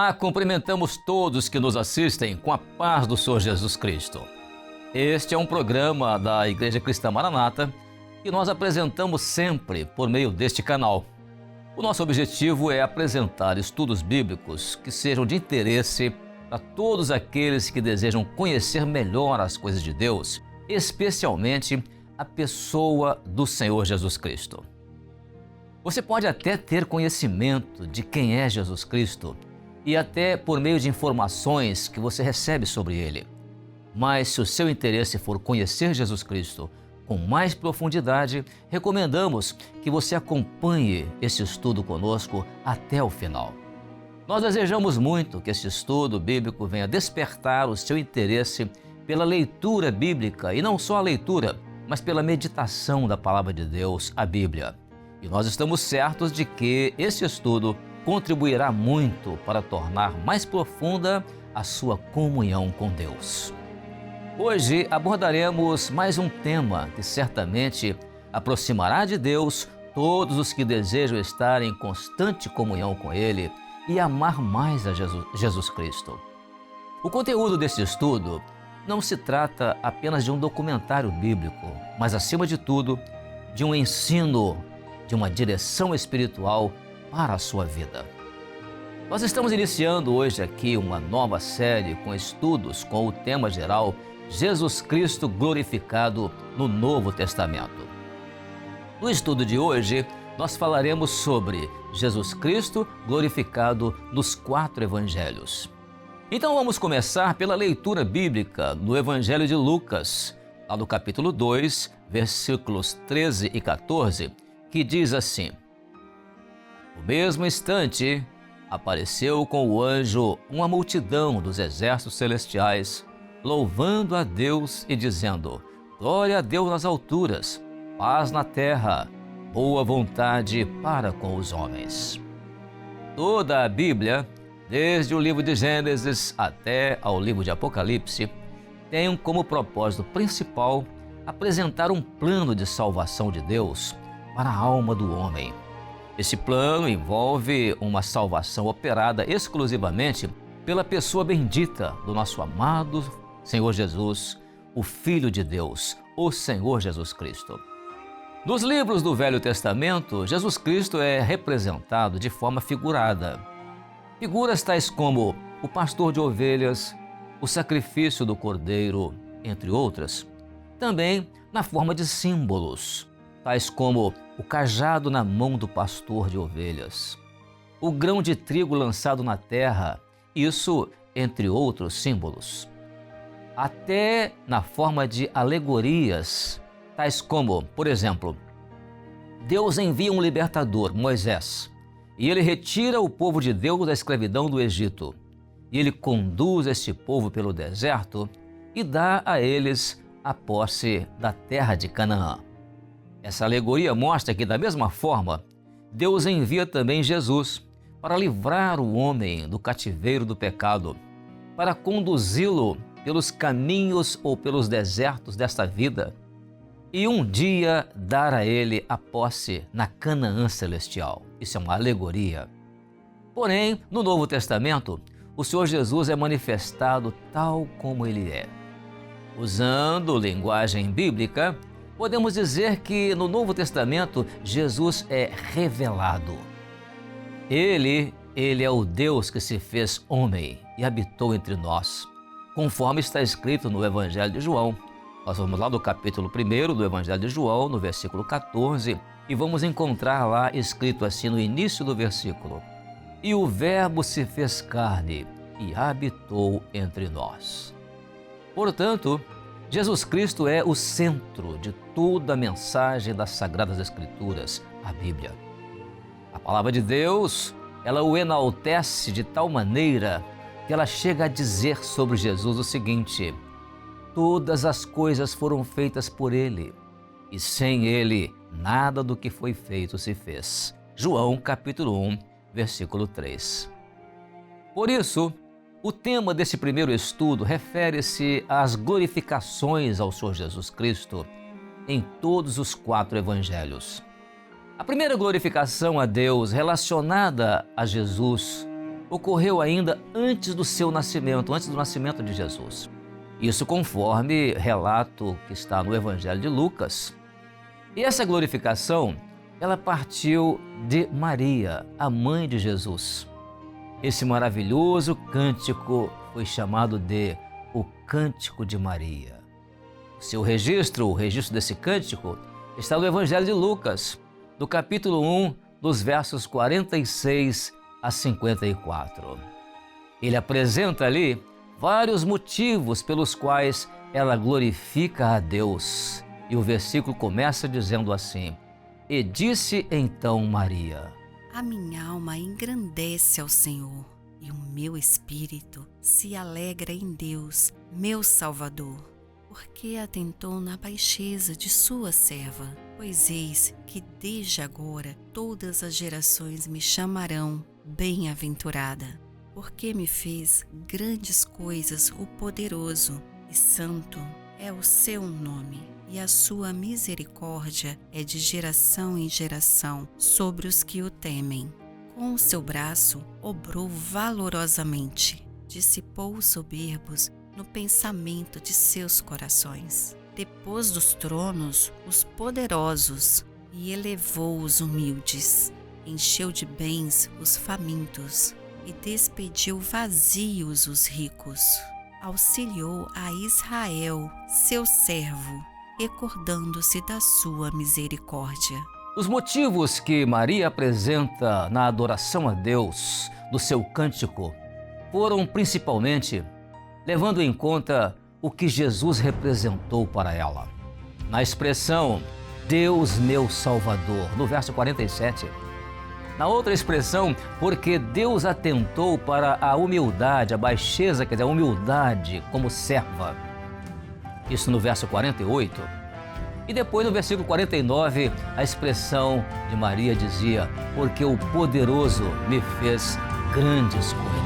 Olá, cumprimentamos todos que nos assistem com a paz do Senhor Jesus Cristo. Este é um programa da Igreja Cristã Maranata que nós apresentamos sempre por meio deste canal. O nosso objetivo é apresentar estudos bíblicos que sejam de interesse para todos aqueles que desejam conhecer melhor as coisas de Deus, especialmente a pessoa do Senhor Jesus Cristo. Você pode até ter conhecimento de quem é Jesus Cristo e até por meio de informações que você recebe sobre ele. Mas se o seu interesse for conhecer Jesus Cristo com mais profundidade, recomendamos que você acompanhe esse estudo conosco até o final. Nós desejamos muito que esse estudo bíblico venha despertar o seu interesse pela leitura bíblica, e não só a leitura, mas pela meditação da Palavra de Deus, a Bíblia. E nós estamos certos de que esse estudo contribuirá muito para tornar mais profunda a sua comunhão com Deus. Hoje abordaremos mais um tema que certamente aproximará de Deus todos os que desejam estar em constante comunhão com Ele e amar mais a Jesus Cristo. O conteúdo desse estudo não se trata apenas de um documentário bíblico, mas acima de tudo, de um ensino, de uma direção espiritual para a sua vida. Nós estamos iniciando hoje aqui uma nova série com estudos com o tema geral Jesus Cristo glorificado no Novo Testamento. No estudo de hoje, nós falaremos sobre Jesus Cristo glorificado nos 4 evangelhos. Então vamos começar pela leitura bíblica no Evangelho de Lucas, lá no capítulo 2, versículos 13 e 14, que diz assim: No mesmo instante, apareceu com o anjo uma multidão dos exércitos celestiais, louvando a Deus e dizendo: Glória a Deus nas alturas, paz na terra, boa vontade para com os homens. Toda a Bíblia, desde o livro de Gênesis até ao livro de Apocalipse, tem como propósito principal apresentar um plano de salvação de Deus para a alma do homem. Esse plano envolve uma salvação operada exclusivamente pela pessoa bendita do nosso amado Senhor Jesus, o Filho de Deus, o Senhor Jesus Cristo. Nos livros do Velho Testamento, Jesus Cristo é representado de forma figurada. Figuras tais como o pastor de ovelhas, o sacrifício do cordeiro, entre outras. Também na forma de símbolos, tais como o cajado na mão do pastor de ovelhas, o grão de trigo lançado na terra, isso entre outros símbolos. Até na forma de alegorias, tais como, por exemplo, Deus envia um libertador, Moisés, e ele retira o povo de Deus da escravidão do Egito, e ele conduz este povo pelo deserto e dá a eles a posse da terra de Canaã. Essa alegoria mostra que, da mesma forma, Deus envia também Jesus para livrar o homem do cativeiro do pecado, para conduzi-lo pelos caminhos ou pelos desertos desta vida e um dia dar a ele a posse na Canaã celestial. Isso é uma alegoria. Porém, no Novo Testamento, o Senhor Jesus é manifestado tal como ele é. Usando linguagem bíblica, podemos dizer que no Novo Testamento Jesus é revelado. Ele é o Deus que se fez homem e habitou entre nós, conforme está escrito no Evangelho de João. Nós vamos lá no capítulo 1 do Evangelho de João, no versículo 14, e vamos encontrar lá escrito assim no início do versículo: E o Verbo se fez carne e habitou entre nós. Portanto, Jesus Cristo é o centro de toda a mensagem das Sagradas Escrituras, a Bíblia. A Palavra de Deus, ela o enaltece de tal maneira que ela chega a dizer sobre Jesus o seguinte: todas as coisas foram feitas por Ele, e sem Ele nada do que foi feito se fez. João capítulo 1, versículo 3. Por isso, o tema desse primeiro estudo refere-se às glorificações ao Senhor Jesus Cristo em todos os 4 evangelhos. A primeira glorificação a Deus relacionada a Jesus ocorreu ainda antes do seu nascimento, antes do nascimento de Jesus. Isso conforme relato que está no Evangelho de Lucas. E essa glorificação, ela partiu de Maria, a mãe de Jesus. Esse maravilhoso cântico foi chamado de o Cântico de Maria. O registro desse cântico, está no Evangelho de Lucas, no capítulo 1, dos versos 46 a 54. Ele apresenta ali vários motivos pelos quais ela glorifica a Deus. E o versículo começa dizendo assim: E disse então Maria: A minha alma engrandece ao Senhor, e o meu espírito se alegra em Deus, meu Salvador, porque atentou na baixeza de sua serva. Pois eis que desde agora todas as gerações me chamarão bem-aventurada, porque me fez grandes coisas o poderoso, e santo é o seu nome, e a sua misericórdia é de geração em geração sobre os que o temem. Com o seu braço obrou valorosamente, dissipou os soberbos no pensamento de seus corações. Depôs dos tronos os poderosos e elevou os humildes. Encheu de bens os famintos e despediu vazios os ricos. Auxiliou a Israel, seu servo, recordando-se da sua misericórdia. Os motivos que Maria apresenta na adoração a Deus do seu cântico foram principalmente levando em conta o que Jesus representou para ela. Na expressão Deus meu Salvador, no verso 47. Na outra expressão, porque Deus atentou para a humildade, a baixeza, quer dizer, a humildade como serva. Isso no verso 48. E depois no versículo 49, a expressão de Maria dizia: porque o poderoso me fez grandes coisas.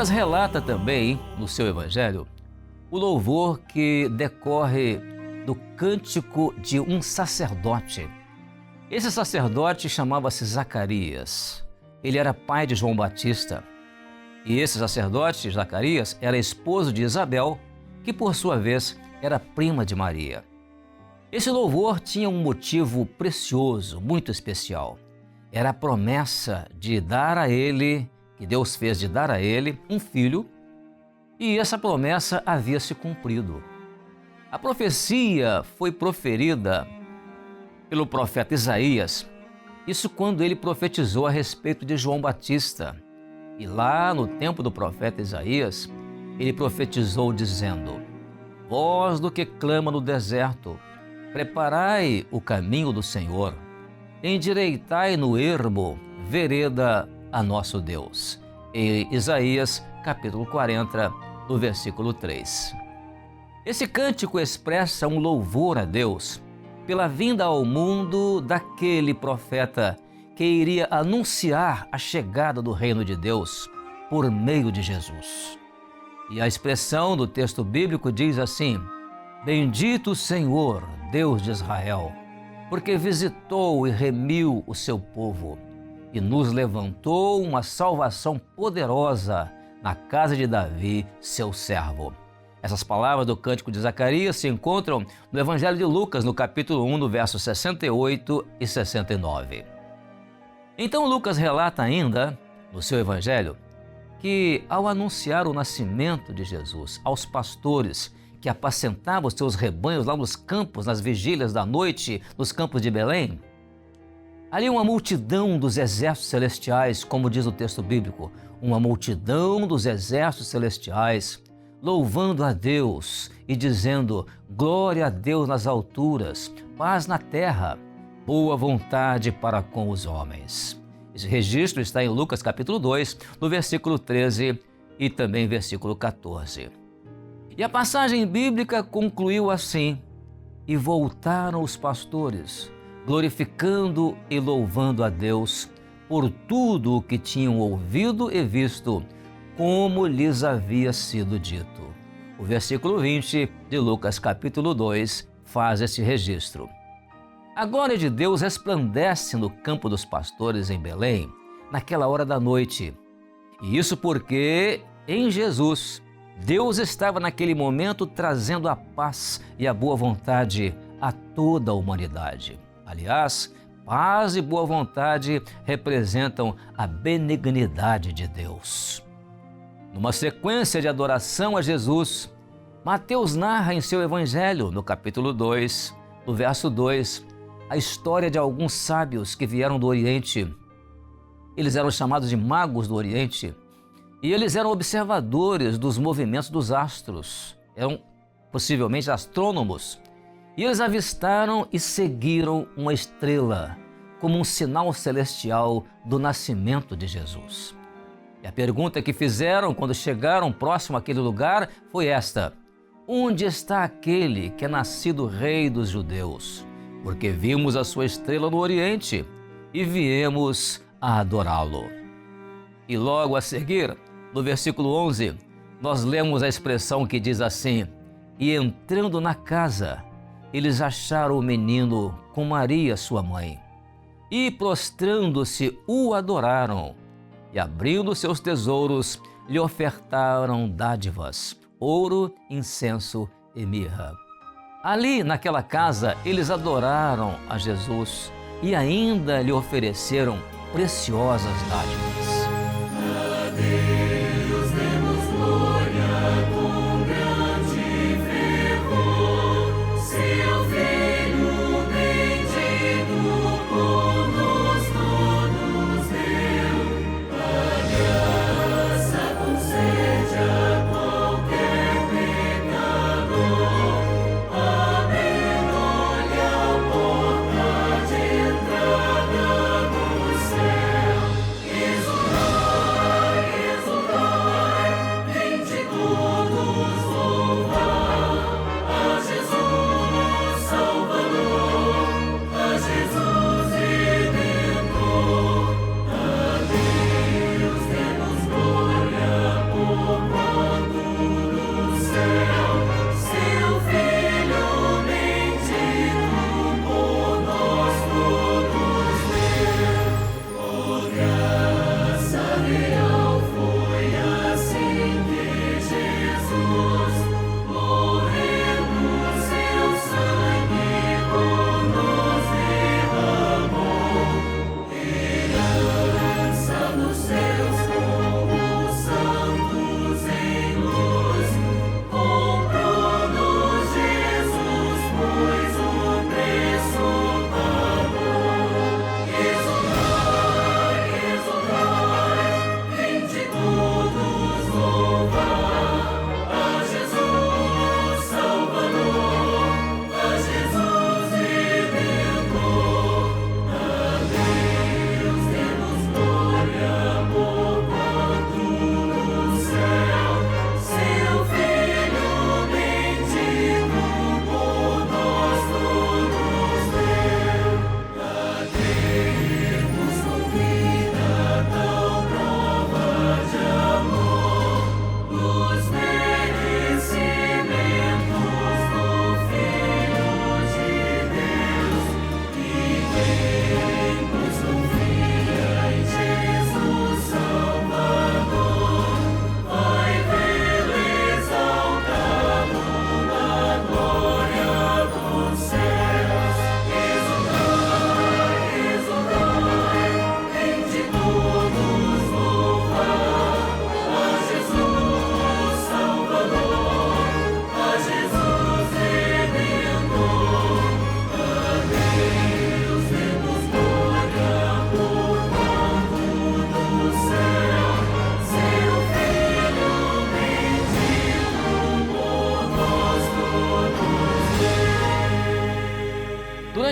Lucas relata também, no seu evangelho, o louvor que decorre do cântico de um sacerdote. Esse sacerdote chamava-se Zacarias. Ele era pai de João Batista. E esse sacerdote, Zacarias, era esposo de Isabel, que por sua vez era prima de Maria. Esse louvor tinha um motivo precioso, muito especial. Era a promessa de dar a ele, que Deus fez de dar a ele, um filho, e essa promessa havia se cumprido. A profecia foi proferida pelo profeta Isaías, isso quando ele profetizou a respeito de João Batista. E lá no tempo do profeta Isaías, ele profetizou dizendo: voz do que clama no deserto, preparai o caminho do Senhor, endireitai no ermo vereda a nosso Deus. Em Isaías, capítulo 40, no versículo 3. Esse cântico expressa um louvor a Deus pela vinda ao mundo daquele profeta que iria anunciar a chegada do reino de Deus por meio de Jesus. E a expressão do texto bíblico diz assim: bendito o Senhor, Deus de Israel, porque visitou e remiu o seu povo e nos levantou uma salvação poderosa na casa de Davi, seu servo. Essas palavras do cântico de Zacarias se encontram no Evangelho de Lucas, no capítulo 1, no versos 68 e 69. Então Lucas relata ainda, no seu Evangelho, que ao anunciar o nascimento de Jesus aos pastores que apacentavam os seus rebanhos lá nos campos, nas vigílias da noite, nos campos de Belém, ali uma multidão dos exércitos celestiais, como diz o texto bíblico, uma multidão dos exércitos celestiais, louvando a Deus e dizendo: glória a Deus nas alturas, paz na terra, boa vontade para com os homens. Esse registro está em Lucas capítulo 2, no versículo 13 e também versículo 14. E a passagem bíblica concluiu assim: e voltaram os pastores, glorificando e louvando a Deus por tudo o que tinham ouvido e visto, como lhes havia sido dito. O versículo 20 de Lucas capítulo 2 faz esse registro. A glória de Deus resplandece no campo dos pastores em Belém, naquela hora da noite. E isso porque, em Jesus, Deus estava naquele momento trazendo a paz e a boa vontade a toda a humanidade. Aliás, paz e boa vontade representam a benignidade de Deus. Numa sequência de adoração a Jesus, Mateus narra em seu Evangelho, no capítulo 2, no verso 2, a história de alguns sábios que vieram do Oriente. Eles eram chamados de magos do Oriente e eles eram observadores dos movimentos dos astros, eram possivelmente astrônomos. E eles avistaram e seguiram uma estrela como um sinal celestial do nascimento de Jesus. E a pergunta que fizeram quando chegaram próximo àquele lugar foi esta: onde está aquele que é nascido rei dos judeus? Porque vimos a sua estrela no Oriente e viemos a adorá-lo. E logo a seguir, no versículo 11, nós lemos a expressão que diz assim: e entrando na casa, eles acharam o menino com Maria, sua mãe, e prostrando-se o adoraram, e abrindo seus tesouros, lhe ofertaram dádivas, ouro, incenso e mirra. Ali, naquela casa, eles adoraram a Jesus e ainda lhe ofereceram preciosas dádivas. A Deus demos glória com grande fervor, seu Filho bendito por nós todos deu. A graça concede a qualquer pecador, abrindo-lhe a porta de entrada no céu.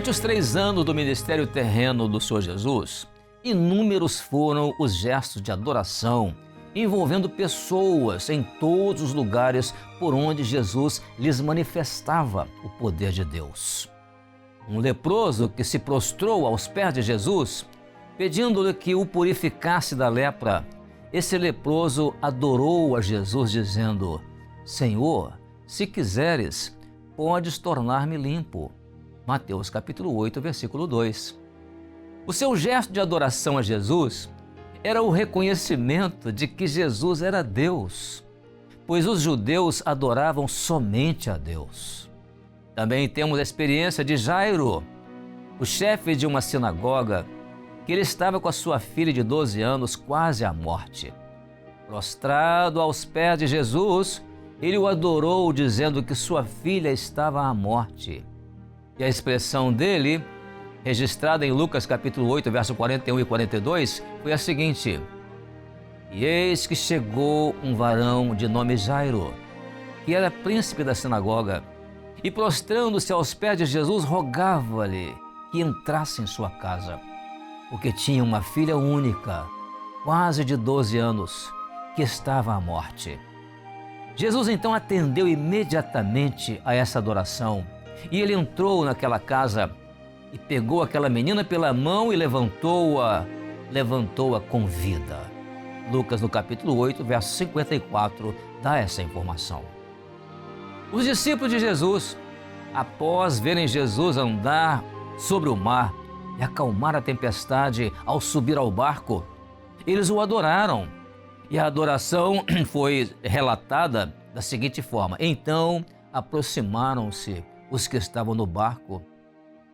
Durante os 3 anos do ministério terreno do Senhor Jesus, inúmeros foram os gestos de adoração envolvendo pessoas em todos os lugares por onde Jesus lhes manifestava o poder de Deus. Um leproso que se prostrou aos pés de Jesus, pedindo-lhe que o purificasse da lepra, esse leproso adorou a Jesus dizendo: Senhor, se quiseres, podes tornar-me limpo. Mateus capítulo 8, versículo 2. O seu gesto de adoração a Jesus era o reconhecimento de que Jesus era Deus, pois os judeus adoravam somente a Deus. Também temos a experiência de Jairo, o chefe de uma sinagoga, que ele estava com a sua filha de 12 anos quase à morte. Prostrado aos pés de Jesus, ele o adorou dizendo que sua filha estava à morte. E a expressão dele, registrada em Lucas capítulo 8, verso 41 e 42, foi a seguinte: E eis que chegou um varão de nome Jairo, que era príncipe da sinagoga, e prostrando-se aos pés de Jesus, rogava-lhe que entrasse em sua casa, porque tinha uma filha única, quase de 12 anos, que estava à morte. Jesus então atendeu imediatamente a essa adoração, e ele entrou naquela casa e pegou aquela menina pela mão e levantou-a com vida. Lucas no capítulo 8, verso 54, dá essa informação. Os discípulos de Jesus, após verem Jesus andar sobre o mar e acalmar a tempestade ao subir ao barco, eles o adoraram. E a adoração foi relatada da seguinte forma: Então aproximaram-se os que estavam no barco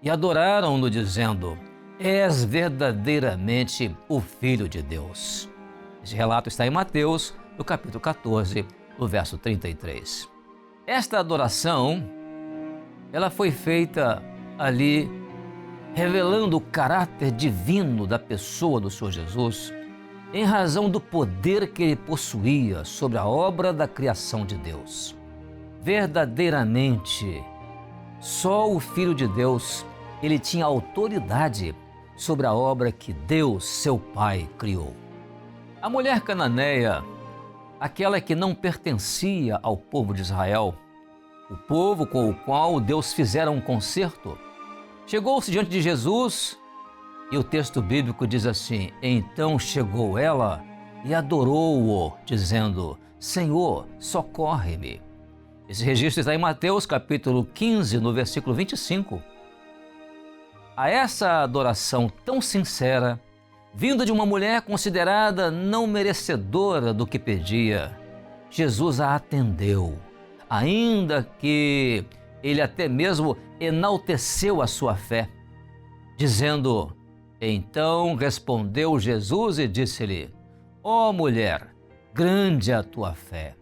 e adoraram-no, dizendo: És verdadeiramente o Filho de Deus. Esse relato está em Mateus, no capítulo 14, no verso 33. Esta adoração, ela foi feita ali, revelando o caráter divino da pessoa do Senhor Jesus, em razão do poder que ele possuía sobre a obra da criação de Deus. Verdadeiramente, só o Filho de Deus, ele tinha autoridade sobre a obra que Deus, seu Pai, criou. A mulher cananeia, aquela que não pertencia ao povo de Israel, o povo com o qual Deus fizera um concerto, chegou-se diante de Jesus e o texto bíblico diz assim: Então chegou ela e adorou-o, dizendo: Senhor, socorre-me. Esse registro está em Mateus capítulo 15, no versículo 25. A essa adoração tão sincera, vinda de uma mulher considerada não merecedora do que pedia, Jesus a atendeu, ainda que ele até mesmo enalteceu a sua fé, dizendo: Então respondeu Jesus e disse-lhe: Ó mulher, grande é a tua fé.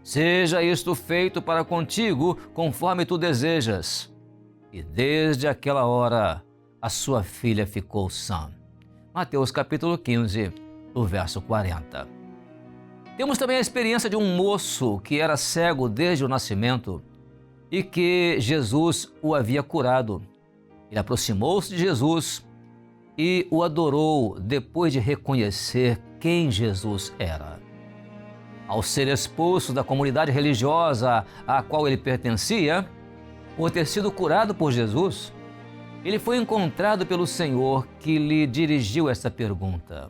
Seja isto feito para contigo conforme tu desejas. E desde aquela hora a sua filha ficou sã. Mateus capítulo 15, o verso 40. Temos também a experiência de um moço que era cego desde o nascimento e que Jesus o havia curado. Ele aproximou-se de Jesus e o adorou depois de reconhecer quem Jesus era. Ao ser expulso da comunidade religiosa à qual ele pertencia, por ter sido curado por Jesus, ele foi encontrado pelo Senhor, que lhe dirigiu esta pergunta: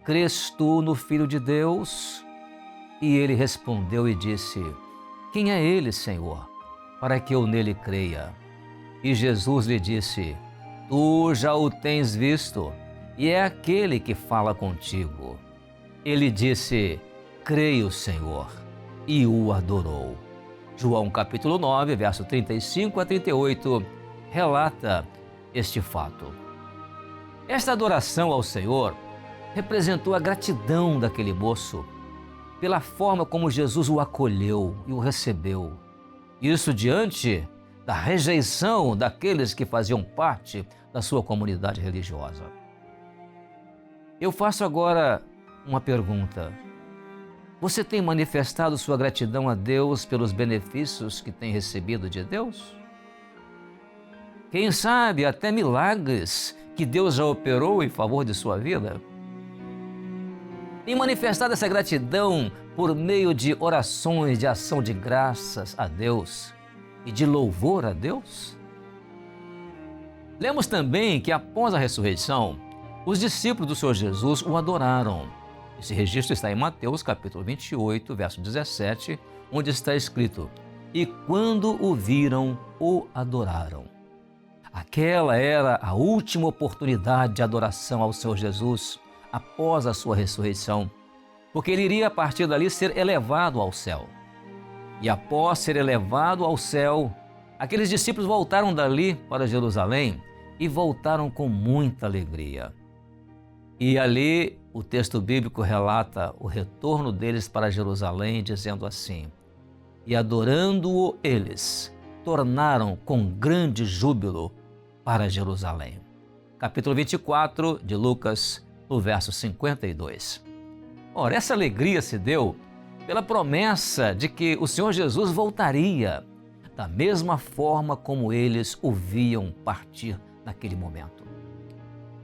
Crês tu no Filho de Deus? E ele respondeu e disse: Quem é ele, Senhor, para que eu nele creia? E Jesus lhe disse: Tu já o tens visto, e é aquele que fala contigo. Ele disse: Creio, Senhor, e o adorou. João capítulo 9, verso 35 a 38, relata este fato. Esta adoração ao Senhor representou a gratidão daquele moço pela forma como Jesus o acolheu e o recebeu. Isso diante da rejeição daqueles que faziam parte da sua comunidade religiosa. Eu faço agora uma pergunta. Você tem manifestado sua gratidão a Deus pelos benefícios que tem recebido de Deus? Quem sabe até milagres que Deus já operou em favor de sua vida? Tem manifestado essa gratidão por meio de orações de ação de graças a Deus e de louvor a Deus? Lemos também que após a ressurreição, os discípulos do Senhor Jesus o adoraram. Esse registro está em Mateus capítulo 28, verso 17, onde está escrito: "E quando o viram, o adoraram." Aquela era a última oportunidade de adoração ao Senhor Jesus após a sua ressurreição, porque ele iria a partir dali ser elevado ao céu. E após ser elevado ao céu, aqueles discípulos voltaram dali para Jerusalém e voltaram com muita alegria. E ali o texto bíblico relata o retorno deles para Jerusalém, dizendo assim: "E adorando-o eles, tornaram com grande júbilo para Jerusalém." Capítulo 24 de Lucas, no verso 52. Ora, essa alegria se deu pela promessa de que o Senhor Jesus voltaria da mesma forma como eles o viam partir naquele momento.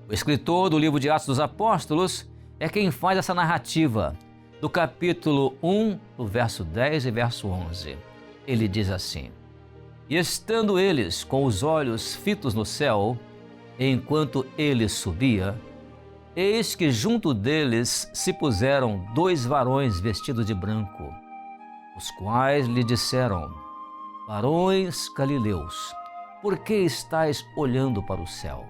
O escritor do livro de Atos dos Apóstolos é quem faz essa narrativa do capítulo 1, do verso 10 e verso 11. Ele diz assim: "E estando eles com os olhos fitos no céu, enquanto ele subia, eis que junto deles se puseram 2 varões vestidos de branco, os quais lhe disseram: Varões galileus, por que estáis olhando para o céu?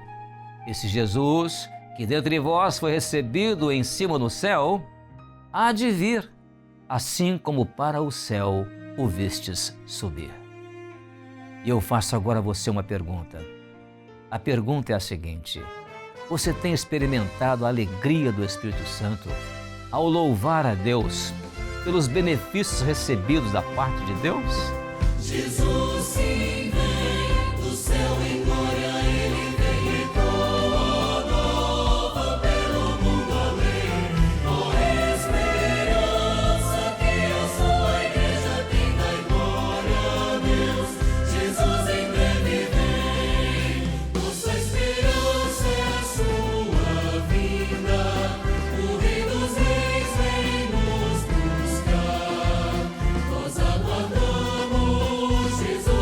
Esse Jesus, que dentre vós foi recebido em cima no céu, há de vir, assim como para o céu o vistes subir." E eu faço agora a você uma pergunta. A pergunta é a seguinte: você tem experimentado a alegria do Espírito Santo ao louvar a Deus pelos benefícios recebidos da parte de Deus? Jesus sim vem do céu em glória, ele vem e ecoa nova pelo mundo além. Ó esperança que a sua igreja tem, dai glória a Deus. Jesus em breve vem, nossa esperança é a sua vinda. O Rei dos Reis vem nos buscar, nós aguardamos Jesus.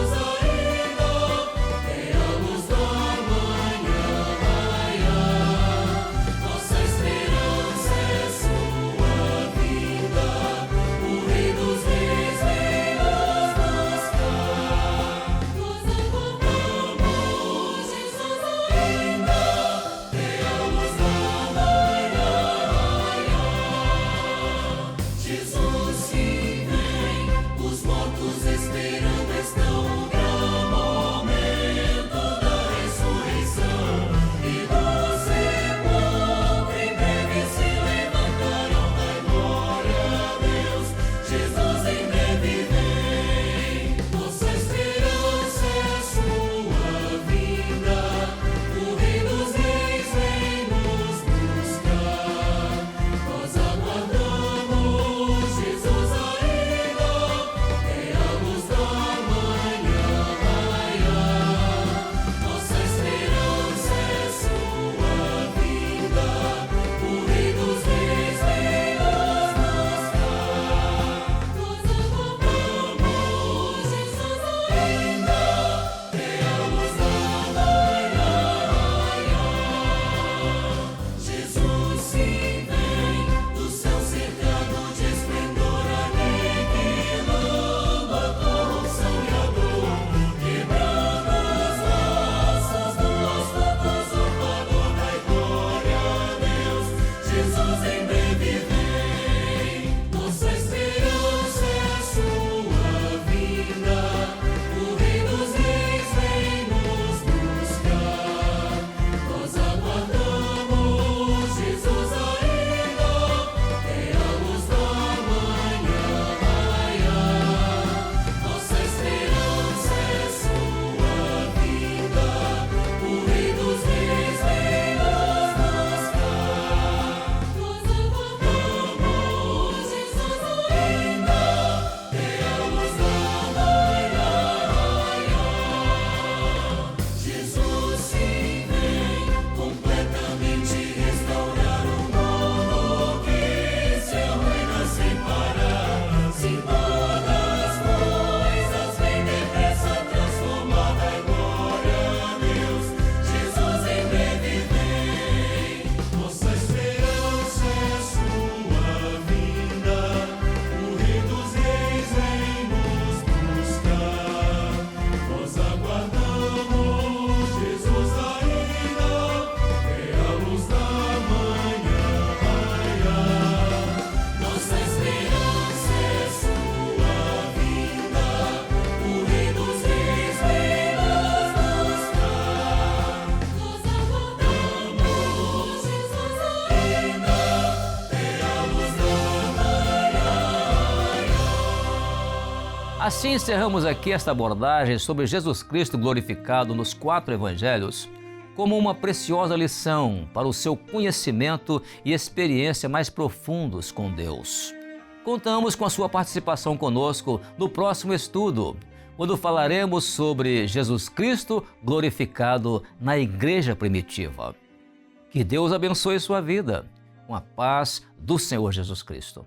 Assim encerramos aqui esta abordagem sobre Jesus Cristo glorificado nos 4 evangelhos como uma preciosa lição para o seu conhecimento e experiência mais profundos com Deus. Contamos com a sua participação conosco no próximo estudo, quando falaremos sobre Jesus Cristo glorificado na igreja primitiva. Que Deus abençoe sua vida, com a paz do Senhor Jesus Cristo.